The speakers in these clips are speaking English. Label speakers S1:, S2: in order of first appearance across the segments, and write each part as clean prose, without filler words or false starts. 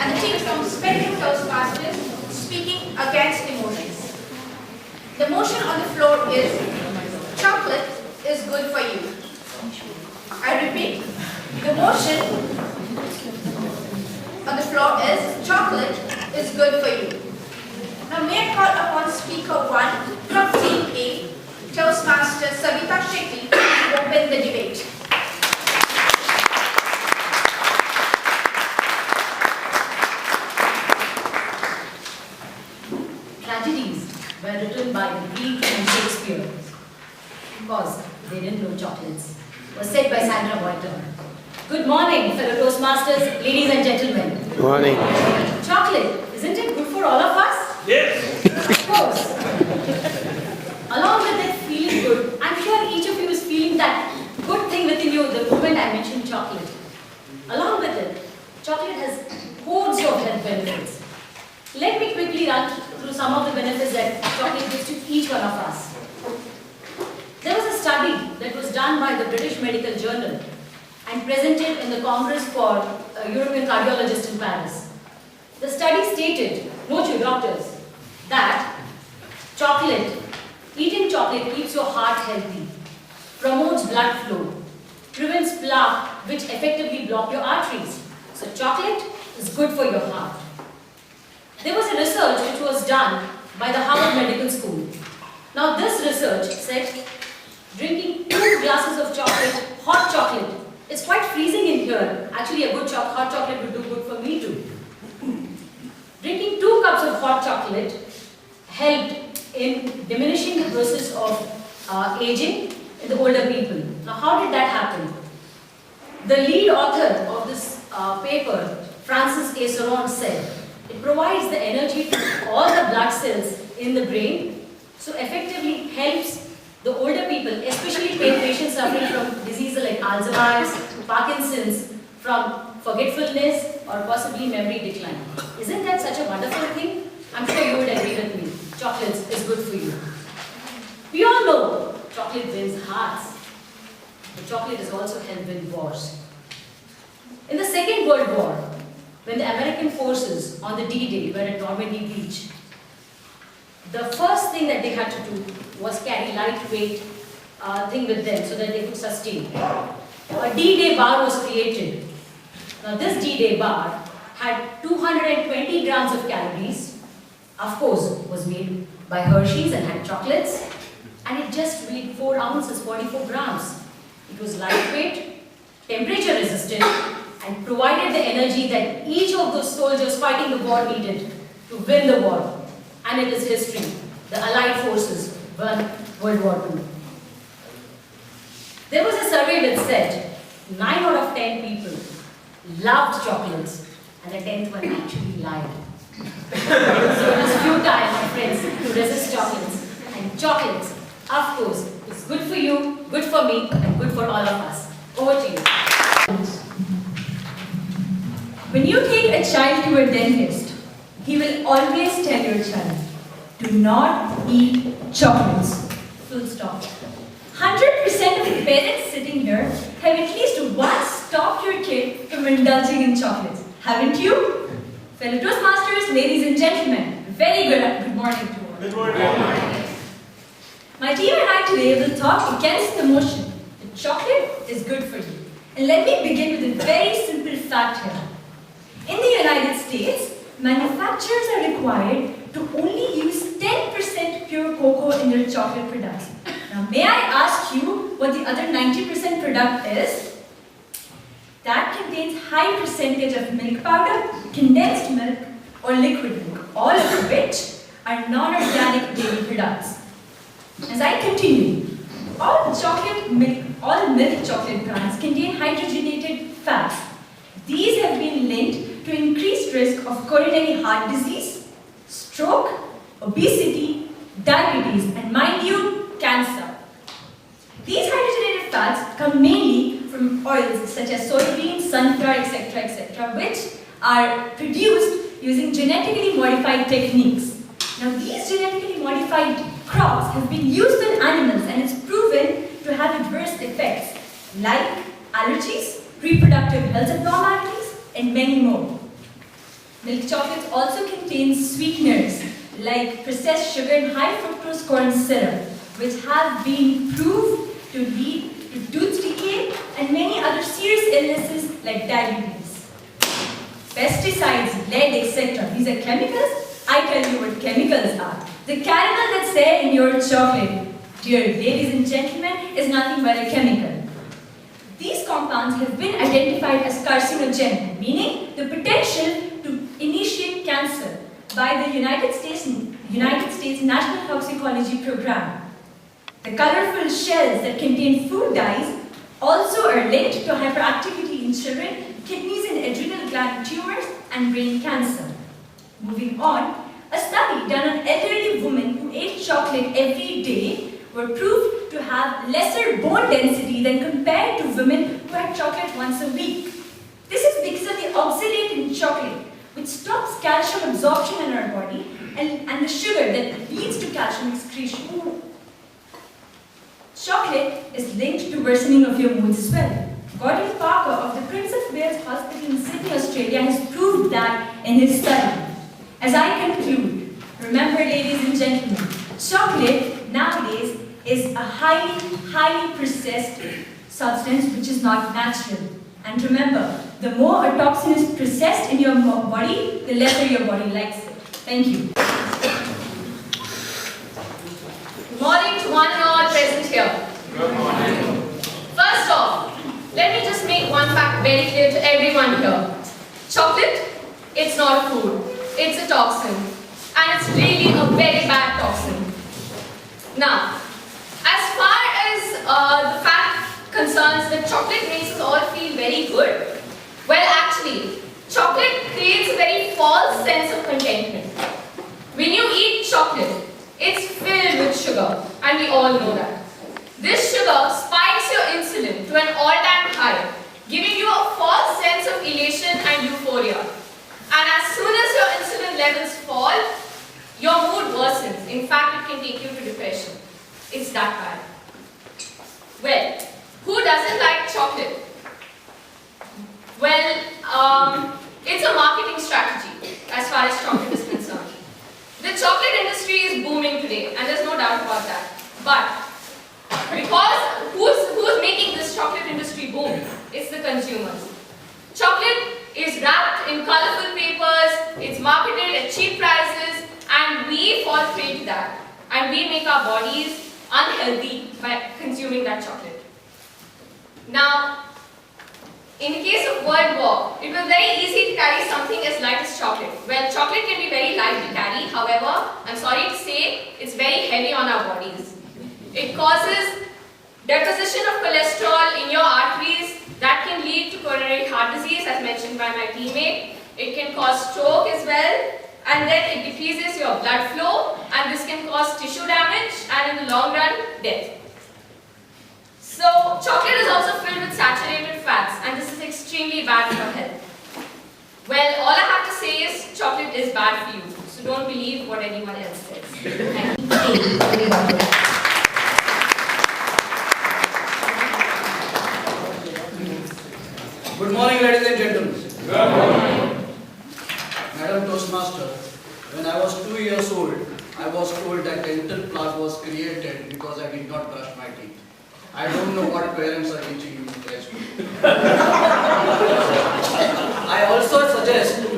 S1: and the team from Spectrum Toastmasters speaking against emotions. The motion on the floor is chocolate is good for you. I repeat, the motion on the floor is chocolate is good for you. Now may I call upon speaker 1 from team A, Toastmaster Savita Shetty, to open the debate.
S2: Tragedies were written by the Greek and Shakespeare because they didn't know chocolates. Was said by Sandra Boynton. Good morning, fellow Toastmasters, ladies and gentlemen.
S3: Good morning.
S2: Chocolate, isn't it good for all of us?
S4: Yes.
S2: Of course. Along with it feeling good, I'm sure each of you is feeling that good thing within you the moment I mentioned chocolate. Along with it, chocolate has hordes of health benefits. Let me quickly run through some of the benefits that chocolate gives to each one of us. There was a study that was done by the British Medical Journal and presented in the Congress for European Cardiologists in Paris. The study stated, note you doctors, that eating chocolate keeps your heart healthy, promotes blood flow, prevents plaque which effectively block your arteries. So chocolate is good for your heart. There was a research which was done by the Harvard Medical School. Now this research said drinking 2 glasses of chocolate, hot chocolate, it's quite freezing in here. Actually a good hot chocolate would do good for me too. Drinking 2 cups of hot chocolate helped in diminishing the process of aging in the older people. Now how did that happen? The lead author of this paper, Francis A. Soron, said, it provides the energy to all the blood cells in the brain, so effectively helps the older people, especially patients suffering from diseases like Alzheimer's, Parkinson's, from forgetfulness or possibly memory decline. Isn't that such a wonderful thing? I'm sure you would agree with me. Chocolate is good for you. We all know chocolate wins hearts, but chocolate has also helped win wars. In the Second World War, when the American forces on the D-Day were at Normandy Beach, the first thing that they had to do was carry lightweight thing with them so that they could sustain. A D-Day bar was created. Now this D-Day bar had 220 grams of calories, of course was made by Hershey's and had chocolates, and it just weighed 4 ounces, 44 grams. It was lightweight, temperature resistant, and provided the energy that each of those soldiers fighting the war needed to win the war. And it is history. The Allied forces won World War II. There was a survey that said 9 out of 10 people loved chocolates, and the 10th one actually lied. So it was futile, my friends, to resist chocolates. And chocolates, of course, is good for you, good for me, and good for all of us. Over to you.
S5: When you take a child to a dentist, he will always tell your child, do not eat chocolates. Full stop. 100% of the parents sitting here have at least once stopped your kid from indulging in chocolates. Haven't you? Fellow Toastmasters, ladies and gentlemen, very good morning to all.
S4: Good morning.
S5: My team and I today will talk against the motion that chocolate is good for you. And let me begin with a very simple fact here. In the United States, manufacturers are required to only use 10% pure cocoa in their chocolate products. Now, may I ask you what the other 90% product is? That contains high percentage of milk powder, condensed milk, or liquid milk, all of which are non-organic dairy products. As I continue, all milk chocolate brands contain hydrogenated fats. These have been linked to increased risk of coronary heart disease, stroke, obesity, diabetes, and mind you, cancer. These hydrogenated fats come mainly from oils such as soybean, sunflower, etc., which are produced using genetically modified techniques. Now, these genetically modified crops have been used in animals and it's proven to have adverse effects like allergies, reproductive health abnormalities, and many more. Milk chocolates also contain sweeteners like processed sugar and high fructose corn syrup, which have been proved to lead to tooth decay and many other serious illnesses like diabetes. Pesticides, lead, etc. These are chemicals. I tell you what chemicals are. The caramel that's there in your chocolate, dear ladies and gentlemen, is nothing but a chemical. These compounds have been identified as carcinogenic, meaning the potential to initiate cancer by the United States National Toxicology Program. The colorful shells that contain food dyes also are linked to hyperactivity in children, kidneys and adrenal gland tumors, and brain cancer. Moving on, a study done on elderly women who ate chocolate every day were proved to have lesser bone density than compared to women who had chocolate once a week. This is because of the oxalate in chocolate, which stops calcium absorption in our body, and the sugar that leads to calcium excretion. Chocolate is linked to worsening of your moods as well. Gordon Parker of the Prince of Wales Hospital in Sydney, Australia has proved that in his study. As I conclude, remember ladies and gentlemen, chocolate nowadays is a highly processed substance which is not natural. And remember, the more a toxin is processed in your body, the lesser your body likes it. Thank you.
S1: Good morning to one and all present here.
S3: Good morning.
S1: First off, let me just make one fact very clear to everyone here. Chocolate, it's not a food, it's a toxin. And it's really a very bad toxin. Now, as far as the fact concerns that chocolate makes us all feel very good, well actually, chocolate creates a very false sense of contentment. When you eat chocolate, it's filled with sugar, and we all know that. This sugar spikes your insulin to an all-time high, giving you a false sense of elation and euphoria. And as soon as your insulin levels fall, your mood worsens. In fact, it can take you to depression. It's that bad. Well, who doesn't like chocolate? Well, it's a marketing strategy as far as chocolate is concerned. The chocolate industry is booming today, and there's no doubt about that. But because who's making this chocolate industry boom? It's the consumers. Chocolate is wrapped in colorful papers, it's marketed at cheap prices, and we fall prey to that. And we make our bodies unhealthy by consuming that chocolate. Now, in the case of World War, it was very easy to carry something as light as chocolate. Well, chocolate can be very light to carry, however, I'm sorry to say, it's very heavy on our bodies. It causes deposition of cholesterol in your arteries that can lead to coronary heart disease, as mentioned by my teammate. It can cause stroke as well, and then it decreases your blood flow, and this can cause tissue damage and in the long run, death. So, chocolate is also filled with saturated fats, and this is extremely bad for health. Well, all I have to say is chocolate is bad for you, so don't believe what anyone else says. Thank you.
S3: Good morning, ladies and gentlemen.
S4: Good morning.
S3: Madam Toastmaster, when I was 2 years old, I was told that dental plaque was created because I did not brush my teeth. I don't know what parents are teaching you guys. I also suggest to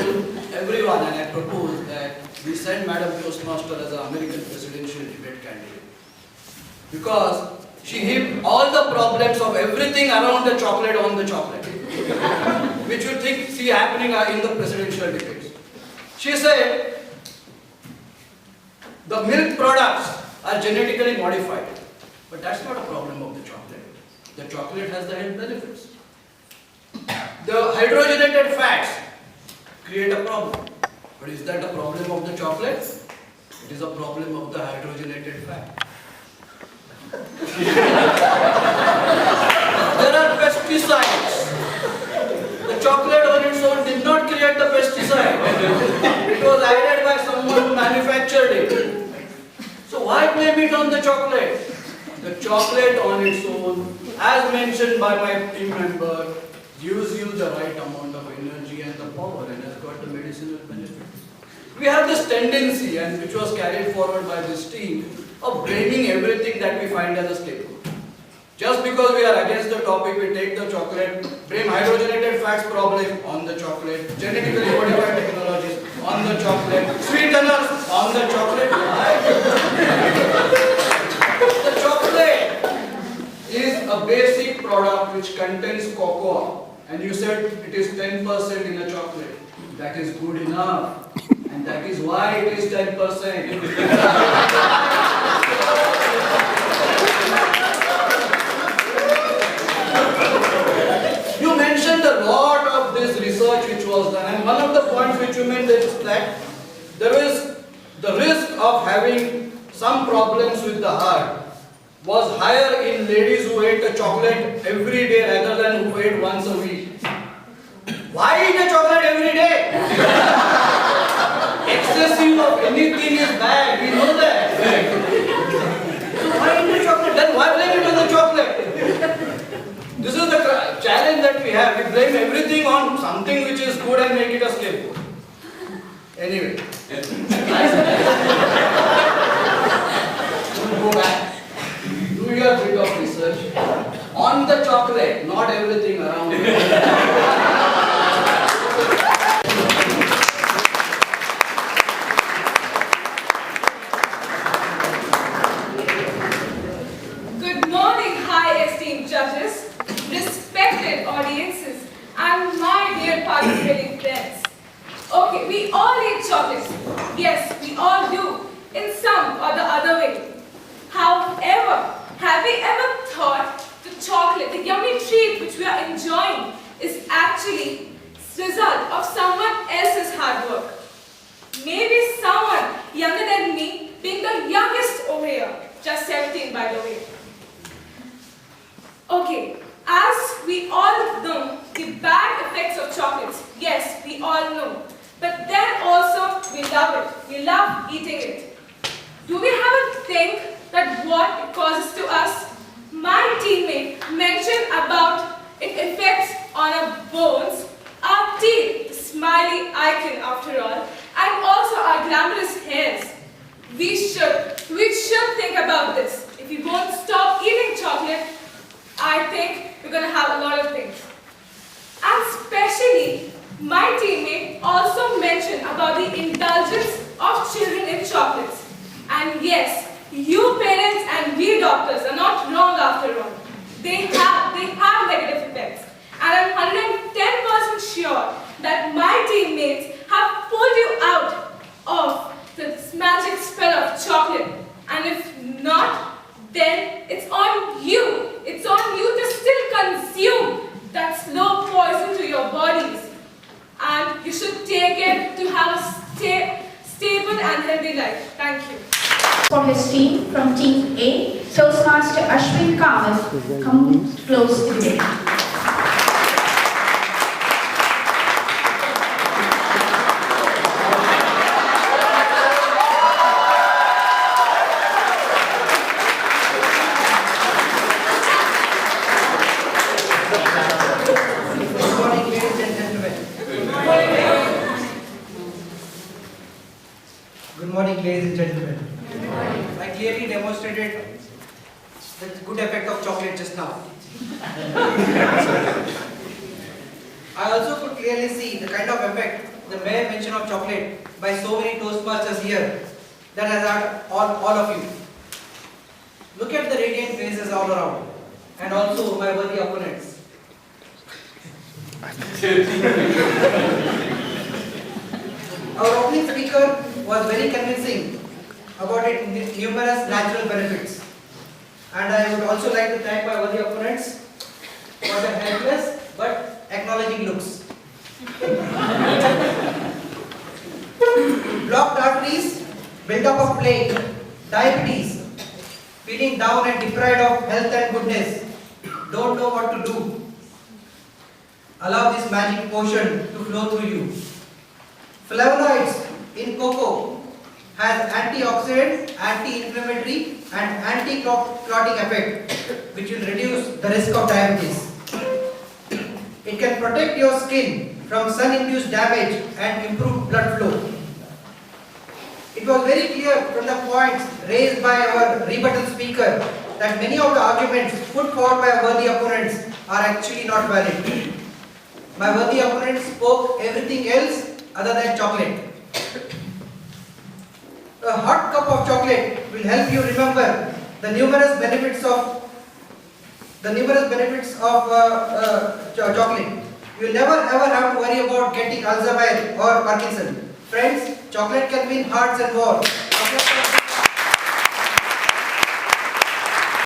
S3: everyone, and I propose that we send Madam Toastmaster as an American presidential debate candidate. Because she hit all the problems of everything around the chocolate on the chocolate, which you see happening in the presidential debates. She said, the milk products are genetically modified, but that's not a problem of the chocolate. The chocolate has the health benefits. The hydrogenated fats create a problem, but is that a problem of the chocolate? It is a problem of the hydrogenated fat. There are pesticides. The chocolate on its own did not create the pesticide. It was added by someone who manufactured it. So why blame it on the chocolate? The chocolate on its own, as mentioned by my team member, gives you the right amount of energy and the power, and has got the medicinal benefits. we have this tendency, and which was carried forward by this team, of blaming everything that we find as a scapegoat. Just because we are against the topic, we take the chocolate, blame hydrogenated fats problem on the chocolate, genetically modified technologies on the chocolate, sweeteners on the chocolate. The chocolate is a basic product which contains cocoa, and you said it is 10% in a chocolate. That is good enough, and that is why it is 10%. You mentioned a lot of this research which was done, and one of the points which you made is that there is the risk of having some problems with the heart was higher in ladies who ate a chocolate every day rather than who ate once a week. Why eat a chocolate every day? Excessive of anything is bad, we know that. So why eat a chocolate? Then why blame it on the chocolate? This is the challenge that we have. We blame everything on something which is good and make it a scapegoat. Anyway. Go back. Do your bit of research on the chocolate, not everything around it.
S4: Good morning, high esteemed judges, respected audiences, and my dear participating friends. Okay, we all eat chocolates. Yes, we all do, in some or the other way. However, have we ever thought the chocolate, the yummy treat which we are enjoying, is actually the result of someone else's hard work? Maybe someone younger than me, being the youngest over here, just 17 by the way. Okay, as we all know, the bad effects of chocolates, yes, we all know. But then also, we love it. We love eating it. Do we have a think that what it causes to us? My teammate mentioned about its effects on our bones, our teeth, the smiley icon after all, and also our glamorous hairs. We should think about this. If we won't stop eating chocolate, I think we're going to have a lot of things. And especially, my teammate also mentioned about the indulgence of children in chocolates. And yes, you parents and we doctors are not wrong after all. They have negative effects. And I'm 110% sure that my teammates have pulled you out of the magic spell of chocolate. And if not, then it's on you. It's on you to still consume that slow poison to your bodies. And you should take it to have a stable and healthy life. Thank you.
S1: For his team, from Team A, Toastmaster Ashwin Kamath comes close to the
S6: Good morning, ladies and gentlemen. I clearly demonstrated the good effect of chocolate just now. I also could clearly see the kind of effect the mere mention of chocolate by so many Toastmasters here that has had all of you. Look at the radiant faces all around, and also my worthy opponents. Our opening speaker was very convincing about its numerous natural benefits. And I would also like to thank my worthy opponents for their helpless but acknowledging looks. Blocked arteries, build-up of plaque, diabetes, feeling down and deprived of health and goodness, don't know what to do. Allow this magic potion to flow through you. Flavonoids in cocoa has antioxidant, anti-inflammatory and anti-clotting effect, which will reduce the risk of diabetes. It can protect your skin from sun-induced damage and improve blood flow. was very clear from the points raised by our rebuttal speaker that many of the arguments put forward by our worthy opponents are actually not valid. My worthy opponents spoke everything else other than chocolate. A hot cup of chocolate will help you remember the numerous benefits of chocolate. You will never ever have to worry about getting Alzheimer's or Parkinson. Friends, chocolate can win hearts and war.